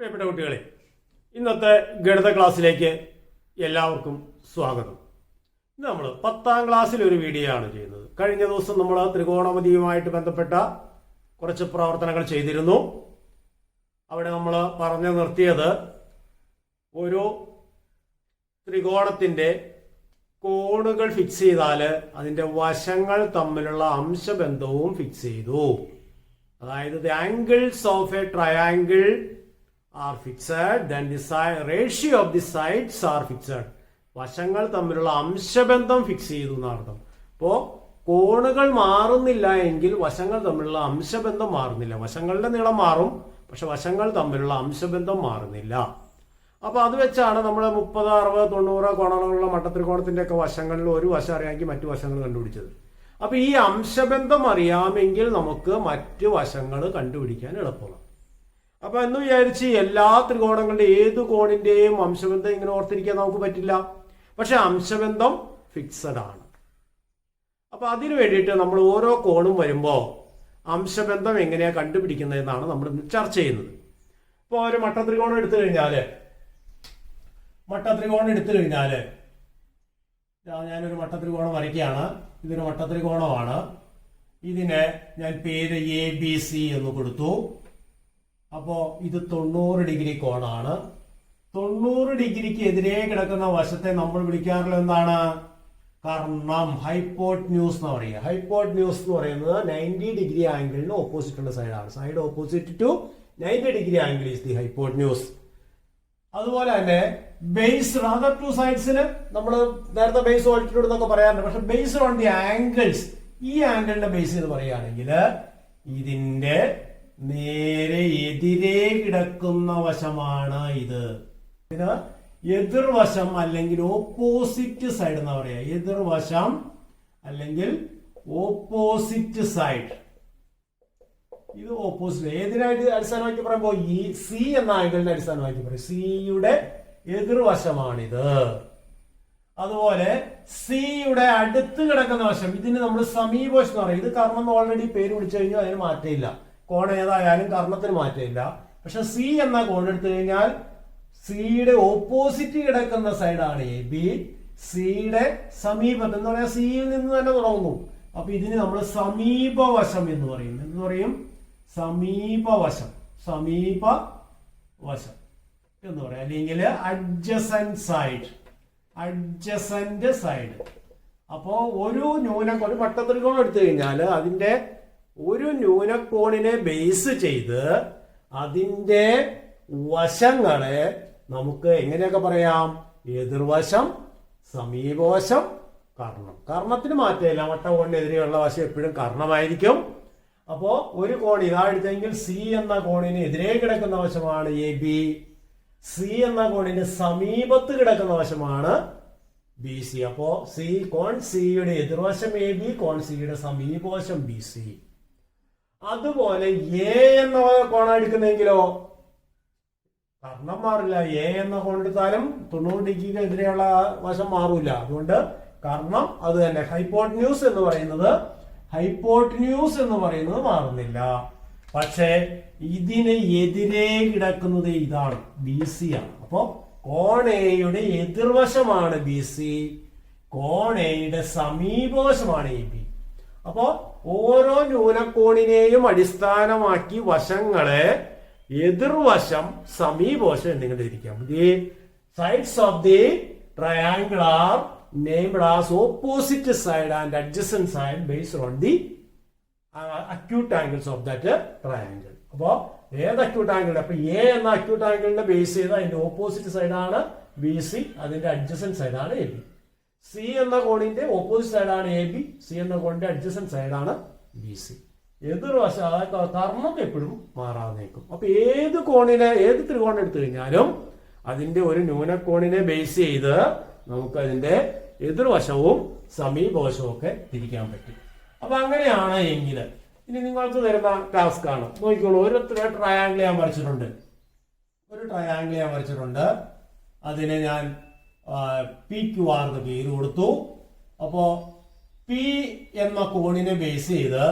പ്രിയപ്പെട്ട കുട്ടികളെ, ഇന്നത്തെ ഗണിത ക്ലാസ്സിലേക്ക് എല്ലാവർക്കും സ്വാഗതം. ഇന്ന് നമ്മൾ 10ാം ക്ലാസ്സിൽ ഒരു വീഡിയോ ആണ് ചെയ്യുന്നത്. കഴിഞ്ഞ ദിവസം നമ്മൾ ത്രികോണമിതിയുമായിട്ട് ബന്ധപ്പെട്ട കുറച്ച് പ്രവർത്തനങ്ങൾ ചെയ്തിരുന്നു. അവിടെ നമ്മൾ പറഞ്ഞു നിർത്തിയത് ഒരു ത്രികോണത്തിൻ്റെ കോണുകൾ ഫിക്സ് ചെയ്താൽ അതിൻ്റെ വശങ്ങൾ തമ്മിലുള്ള അംശബന്ധവും ഫിക്സ് ചെയ്തു. അതായത് the angles of A triangle are fixed, then the ratio of the sides are fixed. വശങ്ങൾ തമ്മിലുള്ള അംശബന്ധം ഫിക്സ് ചെയ്തു എന്നർത്ഥം. അപ്പോൾ കോണുകൾ മാറുന്നില്ല എങ്കിൽ വശങ്ങൾ തമ്മിലുള്ള അംശബന്ധം മാറുന്നില്ല. വശങ്ങളുടെ നീളം മാറും, പക്ഷെ വശങ്ങൾ തമ്മിലുള്ള അംശബന്ധം മാറുന്നില്ല. അപ്പൊ അത് വെച്ചാണ് നമ്മൾ 30, 60, 90 കോണുകളുള്ള മട്ടത്രികോണത്തിന്റെ ഒക്കെ വശങ്ങളിൽ ഒരു വശം അറിയാമെങ്കിൽ മറ്റു വശങ്ങൾ കണ്ടുപിടിച്ചത്. അപ്പൊ ഈ അംശബന്ധം അറിയാമെങ്കിൽ നമുക്ക് മറ്റു വശങ്ങൾ കണ്ടുപിടിക്കാൻ എളുപ്പമാണ്. അപ്പൊ എന്ന് വിചാരിച്ച് എല്ലാ ത്രികോണങ്ങളുടെ ഏത് കോണിന്റെയും അംശബന്ധം ഇങ്ങനെ ഓർത്തിരിക്കാൻ നമുക്ക് പറ്റില്ല. പക്ഷെ അംശബന്ധം ഫിക്സഡ് ആണ്. അപ്പൊ അതിനു വേണ്ടിയിട്ട് നമ്മൾ ഓരോ കോണും വരുമ്പോൾ അംശബന്ധം എങ്ങനെയാ കണ്ടുപിടിക്കുന്നതെന്നാണ് നമ്മൾ ചർച്ച ചെയ്യുന്നത്. ഇപ്പോൾ ഒരു മട്ടത്രികോണം എടുത്തു കഴിഞ്ഞാല് ഞാനൊരു മട്ടത്രികോണം വരയ്ക്കുകയാണ്. ഇതൊരു മട്ടത്രികോണമാണ്. ഇതിന് ഞാൻ പേര് ABC എന്ന് കൊടുത്തു. അപ്പോ ഇത് 90 ഡിഗ്രി കോണാണ്. 90 ഡിഗ്രിക്ക് എതിരെ കിടക്കുന്ന വശത്തെ നമ്മൾ വിളിക്കാറുള്ള എന്താണ്? കർണം, ഹൈപ്പോട്ന്യൂസ് എന്ന് പറയുക. ഹൈപ്പോട്ന്യൂസ് എന്ന് പറയുന്നത് 90 ഡിഗ്രി ആംഗിളിന് ഓപ്പോസിറ്റ് ഉള്ള സൈഡാണ്. Side opposite to 90 degree angle is the hypotenuse. അതുപോലെ തന്നെ ബേസ് അതർ ടു സൈഡ്സിന് നമ്മൾ നേരത്തെ ബേസ് ഓൾട്ടിറ്റ്യൂഡ് എന്നൊക്കെ പറയാറുണ്ട്. പക്ഷെ ബേസ്ഡ് ഓൺ ദി ആംഗിൾസ്, ഈ ആംഗിളിന്റെ ബേസ് ചെയ്ത് പറയുകയാണെങ്കിൽ ഇതിന്റെ നേരെ എതിരെ കിടക്കുന്ന വശമാണ് ഇത്. ഇതിന് എതിർവശം അല്ലെങ്കിൽ ഓപ്പോസിറ്റ് സൈഡ് എന്ന് പറയാ. എതിർവശം അല്ലെങ്കിൽ ഓപ്പോസിറ്റ് സൈഡ്. ഇത് ഓപ്പോസിറ്റ് ഏതിനായിട്ട് അടിസ്ഥാനമാക്കി പറയുമ്പോൾ ഈ സി എന്ന ആംഗിളിനെ അടിസ്ഥാനമാക്കി പറയും. സിയുടെ എതിർവശമാണിത്. അതുപോലെ സിയുടെ അടുത്ത് കിടക്കുന്ന വശം, ഇതിന് നമ്മൾ സമീപവശം എന്ന് പറയും. ഇത് കർണം ഓൾറെഡി പേര് വിളിച്ചു കഴിഞ്ഞാൽ അതിന് മാറ്റമില്ല. കോൺ ഏതായാലും കർണത്തിന് മാറ്റമില്ല. പക്ഷെ സി എന്ന കോൺ എടുത്തു കഴിഞ്ഞാൽ സിയുടെ ഓപ്പോസിറ്റ് കിടക്കുന്ന സൈഡാണ് AB. സിയുടെ സമീപത്ത് എന്ന് പറയാൻ സിയിൽ നിന്ന് തന്നെ തുടങ്ങുന്നു. അപ്പൊ ഇതിന് നമ്മൾ സമീപവശം എന്ന് പറയും. എന്ന് പറയും സമീപവശം എന്ന് പറയാം. അല്ലെങ്കിൽ അഡ്ജസന്റ് സൈഡ്. അപ്പോ ഒരു മട്ടത്രികോണം എടുത്തു കഴിഞ്ഞാൽ അതിന്റെ ഒരു ന്യൂനക്കോണിനെ ബേസ് ചെയ്ത് അതിന്റെ വശങ്ങളെ നമുക്ക് എങ്ങനെയൊക്കെ പറയാം? എതിർവശം, സമീപവശം, കർണം. കർണത്തിന് മാറ്റമില്ല. മട്ടകോണിനെതിരെയുള്ള വശം എപ്പോഴും കർണമായിരിക്കും. അപ്പോ ഒരു കോൺ ഇതാ എടുത്തെങ്കിൽ സി എന്ന കോണിന് എതിരെ കിടക്കുന്ന വശമാണ് AB. സി എന്ന കോണിന് സമീപത്ത് കിടക്കുന്ന വശമാണ് BC. അപ്പോ കോൺ സിയുടെ എതിർവശം AB, കോൺ സിയുടെ സമീപവശം BC. അതുപോലെ A എന്ന കോണ എടുക്കുന്നെങ്കിലോ കർണം മാറില്ല. A എന്ന കോൺ എടുത്താലും 90 ഡിഗ്രിക്ക് എതിരെയുള്ള വശം മാറില്ല. അതുകൊണ്ട് കർണം അത് തന്നെ. ഹൈപ്പോട്ന്യൂസ് എന്ന് പറയുന്നത് മാറുന്നില്ല. പക്ഷേ ഇതിന് എതിരെ കിടക്കുന്നത് ഇതാണ്, BC ആണ്. അപ്പോ കോൺ എയുടെ എതിർവശമാണ് BC, കോൺ എയുടെ സമീപവശമാണ് AB. അപ്പോ ഓരോ ന്യൂനക്കോണിനെയും അടിസ്ഥാനമാക്കി വശങ്ങളെ എതിർവശം, സമീപവശം എന്നിങ്ങനെ തിരിക്കാം. The sides of the triangle R named as opposite side and adjacent side based on the acute angles of that triangle. അപ്പോ ഏത് അക്യൂട്ട് ആംഗിൾ? അപ്പൊ A എന്ന അക്യൂട്ട് ആംഗിളിനെ ബേസ് ചെയ്ത് അതിന്റെ ഓപ്പോസിറ്റ് സൈഡാണ് BC, അതിന്റെ അഡ്ജസന്റ് സൈഡാണ് AB. സി എന്ന കോണിന്റെ ഓപ്പോസിറ്റ് സൈഡാണ് AB, സി എന്ന കോണിന്റെ അഡ്ജസന്റ് സൈഡാണ് BC. എതിർവശം കർണം എപ്പോഴും മാറാതെ നിൽക്കും. അപ്പൊ ഏത് ത്രികോണം എടുത്തു കഴിഞ്ഞാലും അതിന്റെ ഒരു ന്യൂനക്കോണിനെ ബേസ് ചെയ്ത് നമുക്ക് അതിന്റെ എതിർവശവും സമീപവശവും ഒക്കെ തിരിക്കാൻ പറ്റും. അപ്പൊ അങ്ങനെയാണ് എങ്കിൽ ഇനി നിങ്ങൾക്ക് തരുന്ന ടാസ്ക് ആണ്. നോക്കിക്കോളൂ, ഒരു ട്രയാംഗിൾ ഞാൻ വരച്ചിട്ടുണ്ട്. അതിനെ ഞാൻ PQR എന്ന് പേര് കൊടുത്തു. അപ്പോ P എന്ന കോണിനെ ബേസ് ചെയ്ത്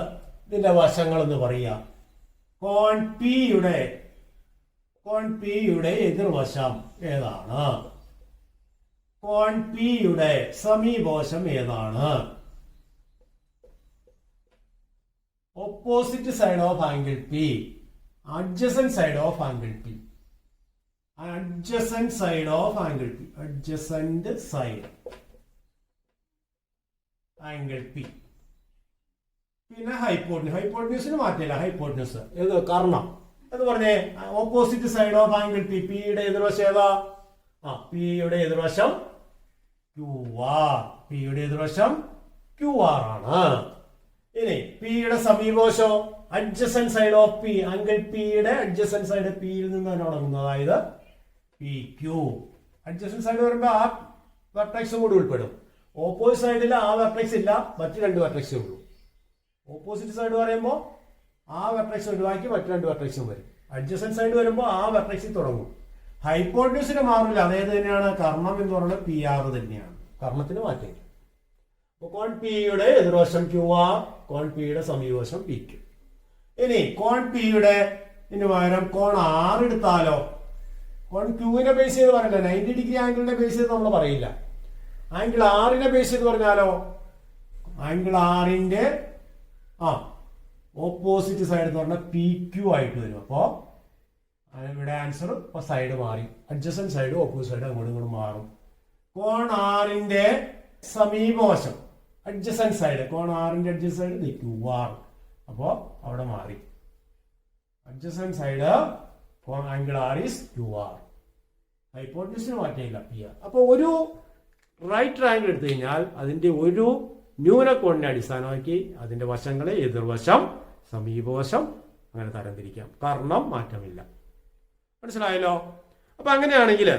ഇതിന്റെ വശങ്ങൾ എന്ന് പറയുക. കോൺ P യുടെ കോൺ പി യുടെ എതിർവശം ഏതാണ്? കോൺ പി യുടെ സമീപവശം ഏതാണ്? Opposite side of angle P, adjacent side of angle P, adjacent side of angle P, adjacent side angle P. പിന്നെ ഹൈപ്പോട്ടന്യൂസിന് മാറ്റില്ല. ഹൈപ്പോട്ടന്യൂസ് ഏത്? കർണം എന്ന് പറഞ്ഞേ. Opposite side of angle P, പിയുടെ എതിർവശം ഏതാ? പിയുടെ എതിർവശം QR, പിയുടെ എതിർവശം QR ആണ്. ഇനി പിയുടെ സമീപവശം adjacent side of P, angle പിയുടെ അഡ്ജസന്റ് സൈഡ് പിയിൽ നിന്നാണ് തുടങ്ങുന്നത്. അതായത് PQ. അഡ്ജസന്റ് സൈഡ് വരുമ്പോൾ ആ വെർട്ടെക്സും കൂടി ഉൾപ്പെടും. ഓപ്പോസിറ്റ് സൈഡിൽ ആ വെർട്ടെക്സ് ഇല്ല, മറ്റു രണ്ട് വെർട്ടെക്സേ ഉള്ളൂ. ഓപ്പോസിറ്റ് സൈഡ് പറയുമ്പോൾ ആ വെർട്ടെക്സ് ഒഴിവാക്കി മറ്റു രണ്ട് വെർട്ടെക്സും വരും. അഡ്ജസന്റ് സൈഡ് വരുമ്പോൾ ആ വെർട്ടെക്സിൽ തുടങ്ങും. ഹൈപ്പോട്ടന്യൂസിന് മാറില്ല. അതേത് തന്നെയാണ്? കർണം എന്ന് പറയുന്നത് PR തന്നെയാണ്. കർണത്തിന് മാറ്റില്ല. കോൺ പിയുടെ എതിർവശം QR, കോൺ പിയുടെ സമീപവശം PQ. ഇനി കോൺ പിയുടെ പകരം കോൺ R എടുത്താലോ? കോൺ ക്യൂവിനെ ബേസ് ചെയ്ത് പറയില്ല. 90 ഡിഗ്രി ആംഗിളിനെ ബേസ് ചെയ്ത് നമ്മൾ പറയില്ല. ആംഗിൾ ആറിനെ ബേസ് ചെയ്ത് പറഞ്ഞാലോ? ആംഗിൾ ആറിന്റെ ഓപ്പോസിറ്റ് സൈഡ് എന്ന് പറഞ്ഞാൽ PQ ആയിട്ട് വരും. അപ്പോ ഇവിടെ ആൻസർ ഇപ്പൊ സൈഡ് മാറി. അഡ്ജസന്റ് സൈഡ് ഓപ്പോസിറ്റ് സൈഡ് അങ്ങോട്ടും ഇങ്ങോട്ടും മാറും. കോൺ ആറിന്റെ സമീപവശം അഡ്ജസന്റ് സൈഡ്, കോൺ ആറിന്റെ അഡ്ജസന്റ് സൈഡ് QR. അപ്പോ അവിടെ മാറി. അഡ്ജസന്റ് സൈഡ് കോൺ ആംഗിൾ R ഈസ് QR. ഹൈപ്പോട്ടന്യൂസിന് മാറ്റിയില്ല PR. അപ്പൊ ഒരു റൈറ്റ് ട്രയാംഗിൾ എടുത്തു കഴിഞ്ഞാൽ അതിന്റെ ഒരു ന്യൂനകോണിനെ അടിസ്ഥാനമാക്കി അതിന്റെ വശങ്ങളെ എതിർവശം, സമീപവശം അങ്ങനെ തരംതിരിക്കാം. കർണം മാറ്റമില്ല. മനസ്സിലായല്ലോ? അപ്പൊ അങ്ങനെയാണെങ്കിൽ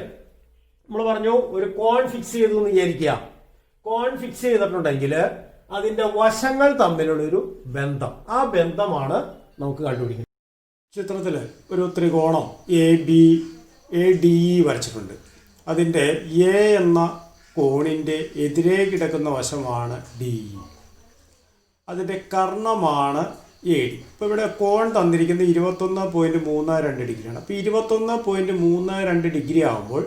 നമ്മൾ പറഞ്ഞു ഒരു കോൺ ഫിക്സ് ചെയ്തു എന്ന് വിചാരിക്കുക. കോൺ ഫിക്സ് ചെയ്തിട്ടുണ്ടെങ്കിൽ അതിന്റെ വശങ്ങൾ തമ്മിലുള്ളൊരു ബന്ധം, ആ ബന്ധമാണ് നമുക്ക് കണ്ടുപിടിക്കുന്നത്. ചിത്രത്തില് ഒരു ത്രികോണം ADE വരച്ചിട്ടുണ്ട്. അതിന്റെ A എന്ന കോണിന്റെ എതിരെ കിടക്കുന്ന വശമാണ് DE. അതിന്റെ കർണമാണ് AD. ഇപ്പൊ ഇവിടെ കോൺ തന്നിരിക്കുന്നത് 21.32 ഡിഗ്രിയാണ്. അപ്പൊ 21.32 ഡിഗ്രി ആകുമ്പോൾ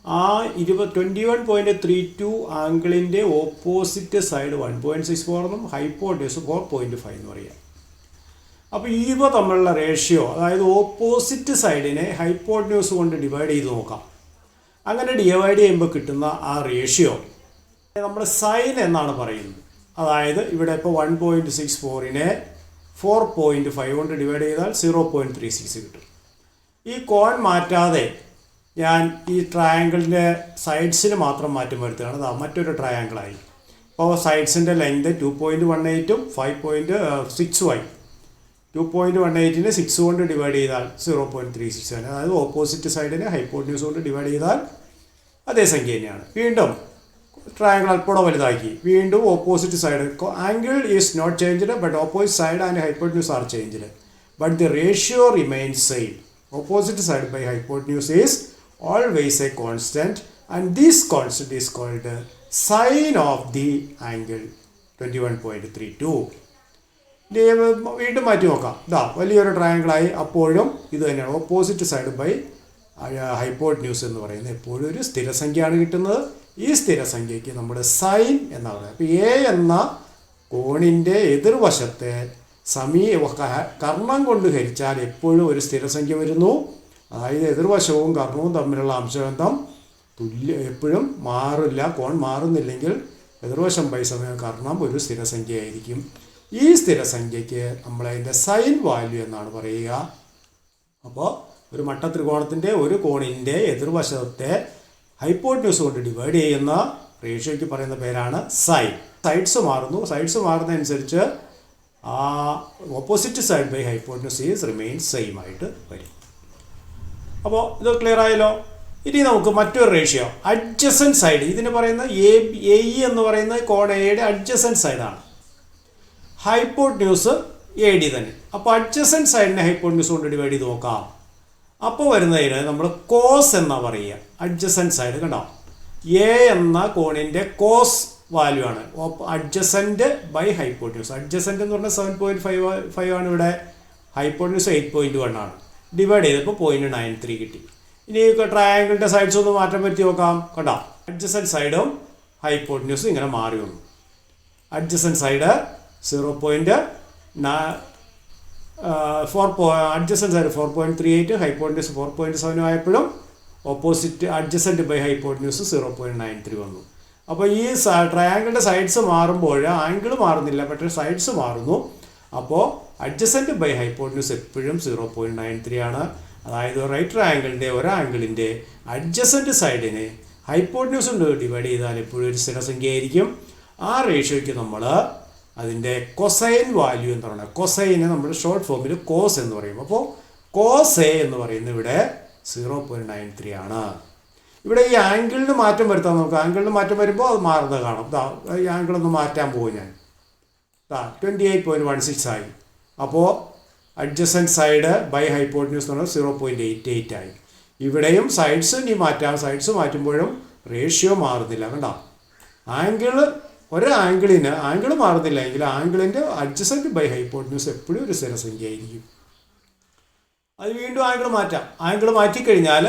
ആ 21.32 ആംഗിളിന്റെ ഓപ്പോസിറ്റ് സൈഡ് 1.64 എന്നും ഹൈപ്പോട്ടന്യൂസ് 4.5 എന്ന് പറയാം. അപ്പൊ ഇവ തമ്മിലുള്ള റേഷ്യോ, അതായത് ഓപ്പോസിറ്റ് സൈഡിനെ ഹൈപ്പോട്ടന്യൂസ് കൊണ്ട് ഡിവൈഡ് ചെയ്ത് നോക്കാം. അങ്ങനെ ഡിവൈഡ് ചെയ്യുമ്പോൾ കിട്ടുന്ന ആ റേഷ്യോ നമ്മൾ സൈൻ എന്നാണ് പറയുന്നത്. അതായത് ഇവിടെ ഇപ്പോൾ 1.64നെ 4.5 കൊണ്ട് ഡിവൈഡ് ചെയ്താൽ 0.36 കിട്ടും. ഈ കോൺ മാറ്റാതെ ഞാൻ ഈ ട്രയാങ്കിളിൻ്റെ സൈഡ്സിന് മാത്രം മാറ്റം വരുത്തുകയാണ്. മറ്റൊരു ട്രയാങ്കിളായി. അപ്പോൾ സൈഡ്സിൻ്റെ ലെങ്ത് 2.18ഉം 5.6ഉം 2.18നെ 6 കൊണ്ട് ഡിവൈഡ് ചെയ്താൽ 0.36 ആണ്. അതായത് ഓപ്പോസിറ്റ് സൈഡിനെ ഹൈപ്പോട്ടന്യൂസ് കൊണ്ട് ഡിവൈഡ് ചെയ്താൽ അതേ സംഖ്യ തന്നെയാണ്. വീണ്ടും ട്രയാങ്കിൾ അല്പം വലുതാക്കി. വീണ്ടും opposite side angle is not changed but opposite side and hypotenuse are changed but the ratio remains same. Opposite side by hypotenuse is always a constant and this constant is called sine of the angle 21.32. വീണ്ടും മാറ്റി നോക്കാം. വലിയൊരു ട്രയാങ്കിളായി. അപ്പോഴും ഇത് തന്നെയാണ് opposite side by hypotenuse എന്ന് പറയുന്നത് എപ്പോഴും ഒരു സ്ഥിരസംഖ്യയാണ് കിട്ടുന്നത്. ഈ സ്ഥിരസംഖ്യയ്ക്ക് നമ്മുടെ സൈൻ എന്നാണ് പറയുന്നത്. അപ്പോൾ A എന്ന കോണിൻ്റെ എതിർവശത്തെ കർണം കൊണ്ട് ഹരിച്ചാൽ എപ്പോഴും ഒരു സ്ഥിരസംഖ്യ വരുന്നു. അതായത് എതിർവശവും കർണവും തമ്മിലുള്ള അംശബന്ധം എപ്പോഴും മാറില്ല. കോൺ മാറുന്നില്ലെങ്കിൽ എതിർവശം ബൈ സമയം കർണം ഒരു സ്ഥിരസംഖ്യയായിരിക്കും. ഈ സ്ഥിരസംഖ്യയ്ക്ക് നമ്മളതിൻ്റെ സൈൻ വാല്യൂ എന്നാണ് പറയുക. അപ്പോൾ ഒരു മട്ടത്രികോണത്തിൻ്റെ ഒരു കോണിൻ്റെ എതിർവശത്തെ ഹൈപ്പോട്ടന്യൂസ് കൊണ്ട് ഡിവൈഡ് ചെയ്യുന്ന റേഷ്യോയ്ക്ക് പറയുന്ന പേരാണ് സൈൻ. സൈഡ്സ് മാറുന്നു. സൈഡ്സ് മാറുന്നതനുസരിച്ച് ആ opposite side by hypotenuse is remain same ആയിട്ട് വരും. അപ്പോൾ ഇത് ക്ലിയർ ആയല്ലോ. ഇനി നമുക്ക് മറ്റൊരു റേഷ്യോ അഡ്ജസൻറ്റ് സൈഡ്. ഇതിന് പറയുന്ന AE എന്ന് പറയുന്ന കോൺ എയുടെ അഡ്ജസൻറ്റ് സൈഡാണ്. ഹൈപ്പോട്ടന്യൂസ് AD തന്നെ. അപ്പോൾ അഡ്ജസൻറ്റ് സൈഡിനെ ഹൈപ്പോട്ടന്യൂസ് കൊണ്ട് ഡിവൈഡ് ചെയ്ത് നോക്കാം. അപ്പോൾ വരുന്നതിന് നമ്മൾ കോസ് എന്നാണ് പറയുക. അഡ്ജസൻറ്റ് സൈഡ് കണ്ടോ, A എന്ന കോണിൻ്റെ കോസ് വാല്യൂ ആണ് അഡ്ജസൻറ്റ് ബൈ ഹൈപ്പോട്ടന്യൂസ്. അഡ്ജസൻറ്റ് എന്ന് പറഞ്ഞാൽ 7.5 ആണ്. ഇവിടെ ഹൈപ്പോട്ടന്യൂസ് 8.1 ആണ്. ഡിവൈഡ് ചെയ്തപ്പോൾ 0.93 കിട്ടി. ഇനി ട്രയാങ്കിളിൻ്റെ സൈഡ്സ് ഒന്ന് മാറ്റം വരുത്തി നോക്കാം. കണ്ടോ, അഡ്ജസൻറ്റ് സൈഡും ഹൈപ്പോട്ടന്യൂസും ഇങ്ങനെ മാറി വന്നു. അഡ്ജസൻറ്റ് സൈഡ് 4.38, ഹൈപ്പോട്ടന്യൂസ് 4.7 ആയപ്പോഴും ഓപ്പോസിറ്റ് അഡ്ജസൻറ്റ് ബൈ ഹൈപ്പോട്ടന്യൂസ് 0.93 വന്നു. അപ്പോൾ ഈ ട്രയാങ്കിളിൻ്റെ സൈഡ്സ് മാറുമ്പോൾ ആംഗിൾ മാറുന്നില്ല, പക്ഷേ സൈഡ്സ് മാറുന്നു. അപ്പോൾ അഡ്ജസൻറ്റ് ബൈ ഹൈപ്പോട്ടന്യൂസ് എപ്പോഴും 0.93 ആണ്. അതായത് റൈറ്റ് ട്രയാങ്കിളിൻ്റെ ഒരാംഗിളിൻ്റെ അഡ്ജസൻറ്റ് സൈഡിനെ ഹൈപ്പോട്ടന്യൂസ് കൊണ്ട് ഡിവൈഡ് ചെയ്താൽ എപ്പോഴും ഒരു സ്ഥിരസംഖ്യ ആയിരിക്കും. ആ റേഷ്യോയ്ക്ക് നമ്മൾ അതിൻ്റെ കൊസൈൻ വാല്യൂ എന്ന് പറയുന്നത്, കൊസൈനെ നമ്മൾ ഷോർട്ട് ഫോമിൽ കോസ് എന്ന് പറയും. അപ്പോൾ കോസ് എ എന്ന് പറയുന്നത് ഇവിടെ 0.93 ആണ്. ഇവിടെ ഈ ആംഗിളിന് മാറ്റം വരുത്താൻ നമുക്ക്. ആംഗിളിന് മാറ്റം വരുമ്പോൾ അത് മാറുന്നത് കാണാം. ഈ ആംഗിളൊന്ന് മാറ്റാൻ പോകും ഞാൻ. 28.16 ആയി. അപ്പോൾ അഡ്ജസൻറ്റ് സൈഡ് ബൈ ഹൈപ്പോട്ടന്യൂസ് എന്ന് പറഞ്ഞാൽ 0.88 ആയി. ഇവിടെയും സൈഡ്സ് ഇനി മാറ്റാം. സൈഡ്സ് മാറ്റുമ്പോഴും റേഷ്യോ മാറുന്നില്ല. കണ്ടോ, ആംഗിളിന് ആംഗിൾ മാറുന്നില്ല എങ്കിൽ ആംഗിളിൻ്റെ അഡ്ജസൻറ്റ് ബൈ ഹൈപ്പോട്ടന്യൂസ് എപ്പോഴും ഒരു സ്ഥിരസംഖ്യ ആയിരിക്കും. അത് വീണ്ടും ആംഗിൾ മാറ്റാം. ആംഗിൾ മാറ്റിക്കഴിഞ്ഞാൽ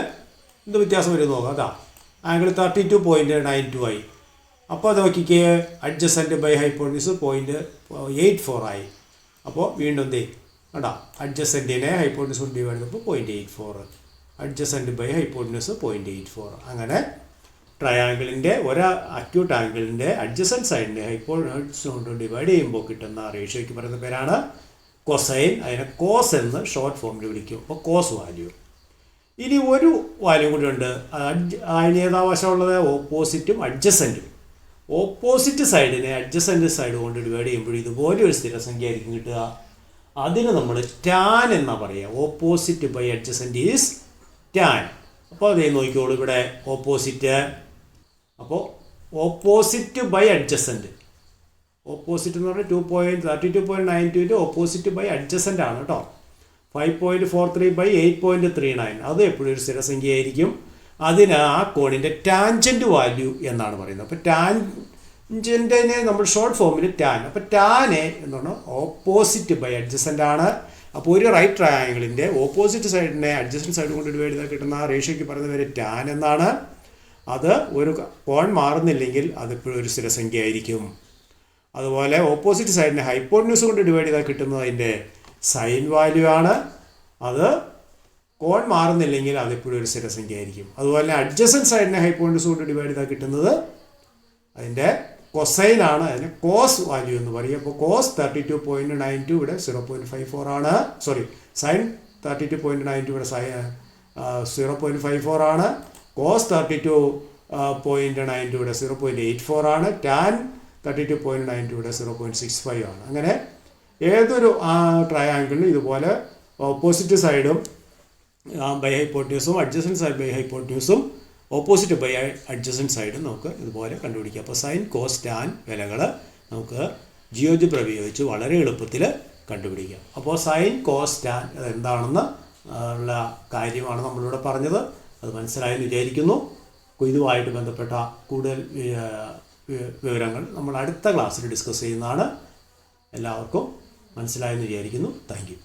എന്ത് വ്യത്യാസം വരും നോക്കാം. അതാ ആംഗിൾ 32.92 ആയി. അപ്പോൾ അത് നോക്കിക്കേ, അഡ്ജസൻറ്റ് ബൈ ഹൈപ്പോട്ടന്യൂസ് 0.84 ആയി. അപ്പോൾ വീണ്ടും എന്തേ കേട്ടോ, അഡ്ജസൻറ്റിനെ ഹൈപ്പോട്ടന്യൂസ് കൊണ്ട് ഡിവൈഡ് ചെയ്തപ്പോൾ 0.84, അഡ്ജസൻറ്റ് ബൈ ഹൈപ്പോട്ടന്യൂസ് 0.84. അങ്ങനെ ട്രയാങ്കിളിൻ്റെ അക്യൂട്ട് ആംഗിളിൻ്റെ അഡ്ജസൻറ്റ് സൈഡിൻ്റെ ഹൈപ്പോട്ടന്യൂസ് കൊണ്ട് ഡിവൈഡ് ചെയ്യുമ്പോൾ കിട്ടുന്ന റേഷ്യോയ്ക്ക് പറയുന്ന പേരാണ് കൊസൈൻ. അതിനെ കോസ് എന്ന് ഷോർട്ട് ഫോമിൽ വിളിക്കും. അപ്പോൾ കോസ് വാല്യൂ. ഇനി ഒരു വാല്യൂ കൂടി ഉണ്ട്. അതിന് ഏതാ വശമുള്ളത്? ഓപ്പോസിറ്റും അഡ്ജസൻറ്റും. ഓപ്പോസിറ്റ് സൈഡിനെ അഡ്ജസൻറ്റ് സൈഡ് കൊണ്ട് ഡിവൈഡ് ചെയ്യുമ്പോൾ ഇതുപോലെ ഒരു സ്ഥിരസംഖ്യ ആയിരിക്കും കിട്ടുക. അതിന് നമ്മൾ ടാൻ എന്നാണ് പറയുക. Opposite by adjacent is tan. അപ്പോൾ അതേ നോക്കിക്കോളൂ, ഇവിടെ ഓപ്പോസിറ്റ്. അപ്പോൾ ഓപ്പോസിറ്റ് ബൈ അഡ്ജസൻറ്റ്, ഓപ്പോസിറ്റ് എന്ന് പറഞ്ഞാൽ 32.92ൻ്റെ ഓപ്പോസിറ്റ് ബൈ അഡ്ജസൻ്റ് ആണ് കേട്ടോ. 5.43 ബൈ 8.39, അത് എപ്പോഴും ഒരു സ്ഥിരസംഖ്യ ആയിരിക്കും. അതിന് ആ കോണിൻ്റെ ടാൻജൻറ്റ് വാല്യൂ എന്നാണ് പറയുന്നത്. അപ്പോൾ ടാൻജൻറ്റിനെ നമ്മൾ ഷോർട്ട് ഫോമിൽ ടാൻ. അപ്പോൾ ടാനെ എന്ന് പറഞ്ഞാൽ ഓപ്പോസിറ്റ് ബൈ അഡ്ജസൻ്റ് ആണ്. അപ്പോൾ ഒരു റൈറ്റ് ട്രയാങ്കിളിൻ്റെ ഓപ്പോസിറ്റ് സൈഡിനെ അഡ്ജസൻറ്റ് സൈഡ് കൊണ്ട് ഡിവൈഡ് ചെയ്താൽ കിട്ടുന്ന ആ റേഷ്യോയ്ക്ക് പറയുന്ന പേര് ടാൻ എന്നാണ്. അത് ഒരു കോൺ മാറുന്നില്ലെങ്കിൽ അതെപ്പോഴും ഒരു സ്ഥിരസംഖ്യ ആയിരിക്കും. അതുപോലെ ഓപ്പോസിറ്റ് സൈഡിനെ ഹൈപ്പോട്ടന്യൂസ് കൊണ്ട് ഡിവൈഡ് ചെയ്താൽ കിട്ടുന്നത് അതിൻ്റെ സൈൻ വാല്യൂ ആണ്. അത് കോൺ മാറുന്നില്ലെങ്കിൽ അതെപ്പോഴും ഒരു സ്ഥിരസംഖ്യ ആയിരിക്കും. അതുപോലെ അഡ്ജസൻറ്റ് സൈഡിനെ ഹൈപ്പോട്ടന്യൂസ് കൊണ്ട് ഡിവൈഡ് ചെയ്താൽ കിട്ടുന്നത് അതിൻ്റെ കൊസൈൻ ആണ്. അതിന് കോസ് വാല്യൂ എന്ന് പറയും. അപ്പോൾ കോസ് 32.92 ഇവിടെ 0.54 ആണ്. സൈൻ 32.92 ഇവിടെ 0.54 ആണ്. കോസ് 32.92 ഇവിടെ 0.84 ആണ്. ടാൻ 32.92 ഇവിടെ 0.65 ആണ്. അങ്ങനെ ഏതൊരു ട്രയാങ്കിളിനും ഇതുപോലെ ഓപ്പോസിറ്റ് സൈഡും ബൈ ഹൈപ്പോട്ടന്യൂസും അഡ്ജസൻറ്റ് സൈഡ് ബൈ ഹൈപ്പോട്ടന്യൂസും ഓപ്പോസിറ്റ് ബൈ അഡ്ജസൻറ്റ് സൈഡും നമുക്ക് ഇതുപോലെ കണ്ടുപിടിക്കാം. അപ്പോൾ സൈൻ കോസ് ടാൻ വിലകൾ നമുക്ക് ജിയോജിബ്ര ഉപയോഗിച്ച് വളരെ എളുപ്പത്തിൽ കണ്ടുപിടിക്കാം. അപ്പോൾ സൈൻ കോസ് ടാൻ എന്താണെന്ന് ഉള്ള കാര്യമാണ് നമ്മളിവിടെ പറഞ്ഞത്. അത് മനസ്സിലായെന്ന് വിചാരിക്കുന്നു. ഇതുമായിട്ട് ബന്ധപ്പെട്ട കൂടുതൽ വിവരങ്ങൾ നമ്മൾ അടുത്ത ക്ലാസ്സിൽ ഡിസ്കസ് ചെയ്യുന്നതാണ്. എല്ലാവർക്കും മനസ്സിലായെന്ന് വിചാരിക്കുന്നു. Thank you.